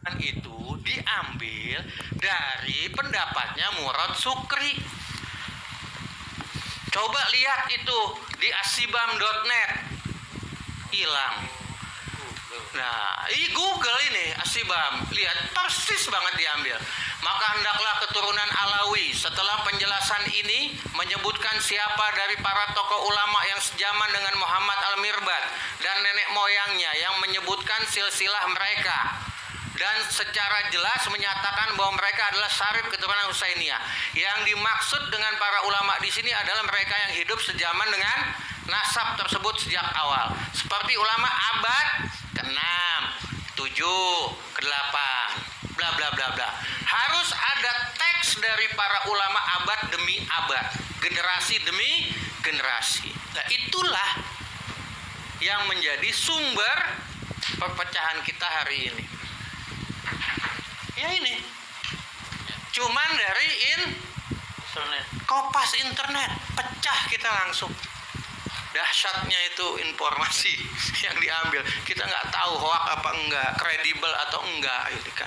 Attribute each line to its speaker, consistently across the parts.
Speaker 1: itu diambil dari pendapatnya Murad Sukri. Coba lihat itu di asibam.net, hilang. Nah, ini Google ini Asibam, lihat persis banget diambil. Maka hendaklah keturunan Alawi setelah penjelasan ini menyebutkan siapa dari para tokoh ulama yang sejaman dengan Muhammad Al-Mirbad dan nenek moyangnya yang menyebutkan silsilah mereka, dan secara jelas menyatakan bahwa mereka adalah syarif keturunan Husainiyah. Yang dimaksud dengan para ulama di sini adalah mereka yang hidup sejaman dengan nasab tersebut sejak awal, seperti ulama abad ke-6, 7, ke-8, bla bla bla bla. Harus ada teks dari para ulama abad demi abad, generasi demi generasi. Nah, itulah yang menjadi sumber perpecahan kita hari ini. Ya ini cuman dari internet, kopas internet, pecah kita langsung. Dahsyatnya itu informasi yang diambil, kita nggak tahu hoak apa enggak, kredibel atau enggak gitu kan.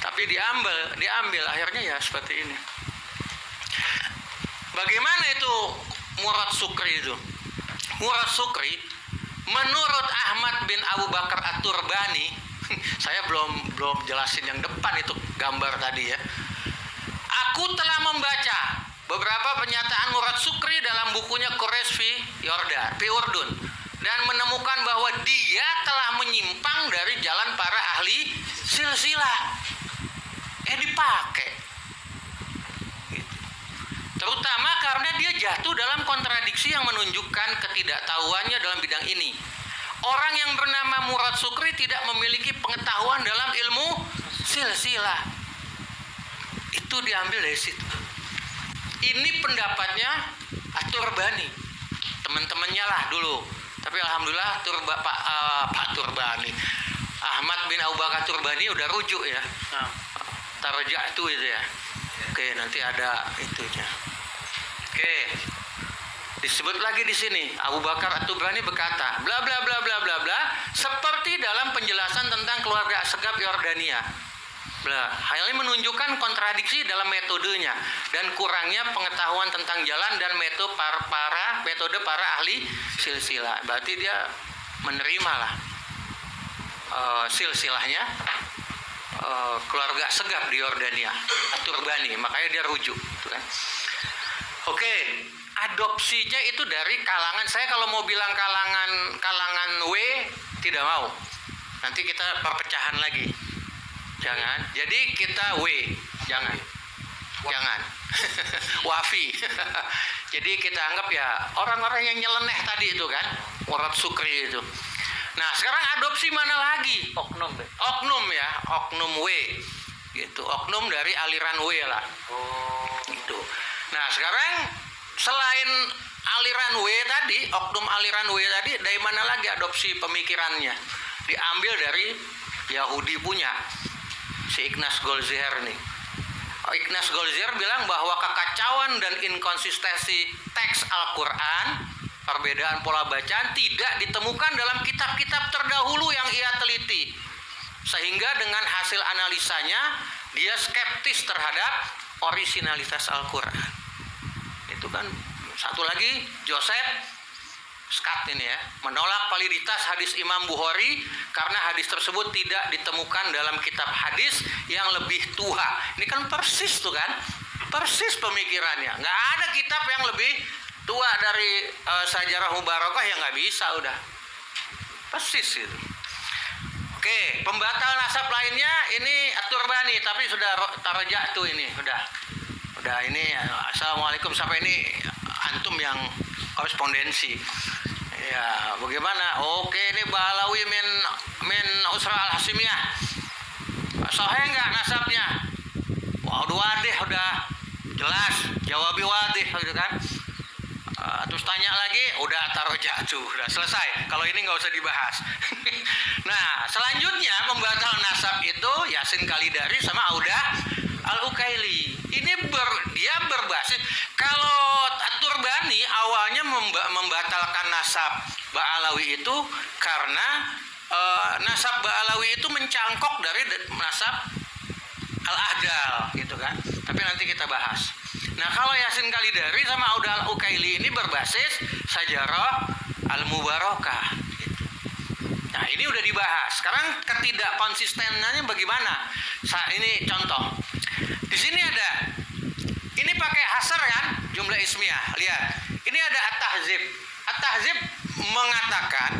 Speaker 1: Tapi diambil akhirnya ya seperti ini. Bagaimana itu Murad Sukri itu? Murad Sukri menurut Ahmad bin Abu Bakar At-Turbani, saya belum jelasin yang depan itu gambar tadi ya. Aku telah membaca beberapa pernyataan Murad Sukri dalam bukunya Quraisy fi Urdun dan menemukan bahwa dia telah menyimpang dari jalan para ahli silsilah. Dipakai. Terutama karena dia jatuh dalam kontradiksi yang menunjukkan ketidaktahuannya dalam bidang ini. Orang yang bernama Murad Sukri tidak memiliki pengetahuan dalam ilmu silsilah. Itu diambil dari situ. Ini pendapatnya At-Turbani, teman-temannya lah dulu. Tapi alhamdulillah Pak Turbani, Ahmad bin Abu Bakar Turbani udah rujuk ya. Tarja itu ya. Oke, nanti ada itunya. Oke. Disebut lagi di sini, Abu Bakar At-Tubrani berkata, bla bla bla bla bla bla, seperti dalam penjelasan tentang keluarga Asgab Yordania. Bla, hal ini menunjukkan kontradiksi dalam metodenya dan kurangnya pengetahuan tentang jalan dan metode para ahli silsilah. Berarti dia menerima lah silsilahnya keluarga Asgab di Yordania, At-Turbani, makanya dia rujuk, gitu kan. Oke. Adopsinya itu dari kalangan, saya kalau mau bilang kalangan W tidak mau, nanti kita perpecahan lagi, jangan. Jadi kita W, jangan Wafi. Jadi kita anggap ya orang-orang yang nyeleneh tadi itu kan, Murad Sukri itu. Nah sekarang adopsi mana lagi? Oknum ya, oknum W gitu, oknum dari aliran W lah. Gitu. Nah sekarang selain aliran W tadi, oknum aliran W tadi, dari mana lagi adopsi pemikirannya? Diambil dari Yahudi punya, si Ignaz Goldziher nih. Ignaz Goldziher bilang bahwa kekacauan dan inkonsistensi teks Al-Quran, perbedaan pola bacaan tidak ditemukan dalam kitab-kitab terdahulu yang ia teliti. Sehingga dengan hasil analisanya, dia skeptis terhadap orisinalitas Al-Quran. Itu kan satu lagi Joseph Skat ini ya, menolak validitas hadis Imam Bukhari karena hadis tersebut tidak ditemukan dalam kitab hadis yang lebih tua. Ini kan persis tuh kan, persis pemikirannya. Nggak ada kitab yang lebih tua dari Sajarah Mubarakah, yang nggak bisa, udah persis itu. Oke, pembatal nasab lainnya ini At-Turbani, tapi sudah tarja tuh ini, udah ini. Assalamualaikum, sampai ini antum yang korespondensi ya. Bagaimana? Oke, ini Balawi min Usra Al-Hasimiyah, sahih nggak nasabnya? Waduh, wadih, udah jelas, jawabi wadih gitu kan. Terus tanya lagi, udah taruh jatuh, udah selesai. Kalau ini nggak usah dibahas. Nah selanjutnya pembatal nasab itu Yasin Kalidari sama Audah Al-Ukaili. Ini dia berbasis, kalau At-Turbani awalnya membatalkan nasab Ba'alawi itu karena nasab Ba'alawi itu mencangkok kelompok dari nasab Al-Ahdal gitu kan. Tapi nanti kita bahas. Nah, kalau Yasin Kalidari sama Auda Al-Ukaili ini berbasis Sajarah Al-Mubarakah gitu. Nah, ini udah dibahas. Sekarang ketidakkonsistenannya bagaimana? Ini contoh. Di sini ada, ini pakai hasar kan, jumlah ismiyah. Lihat, ini ada At-Tahzib. At-Tahzib mengatakan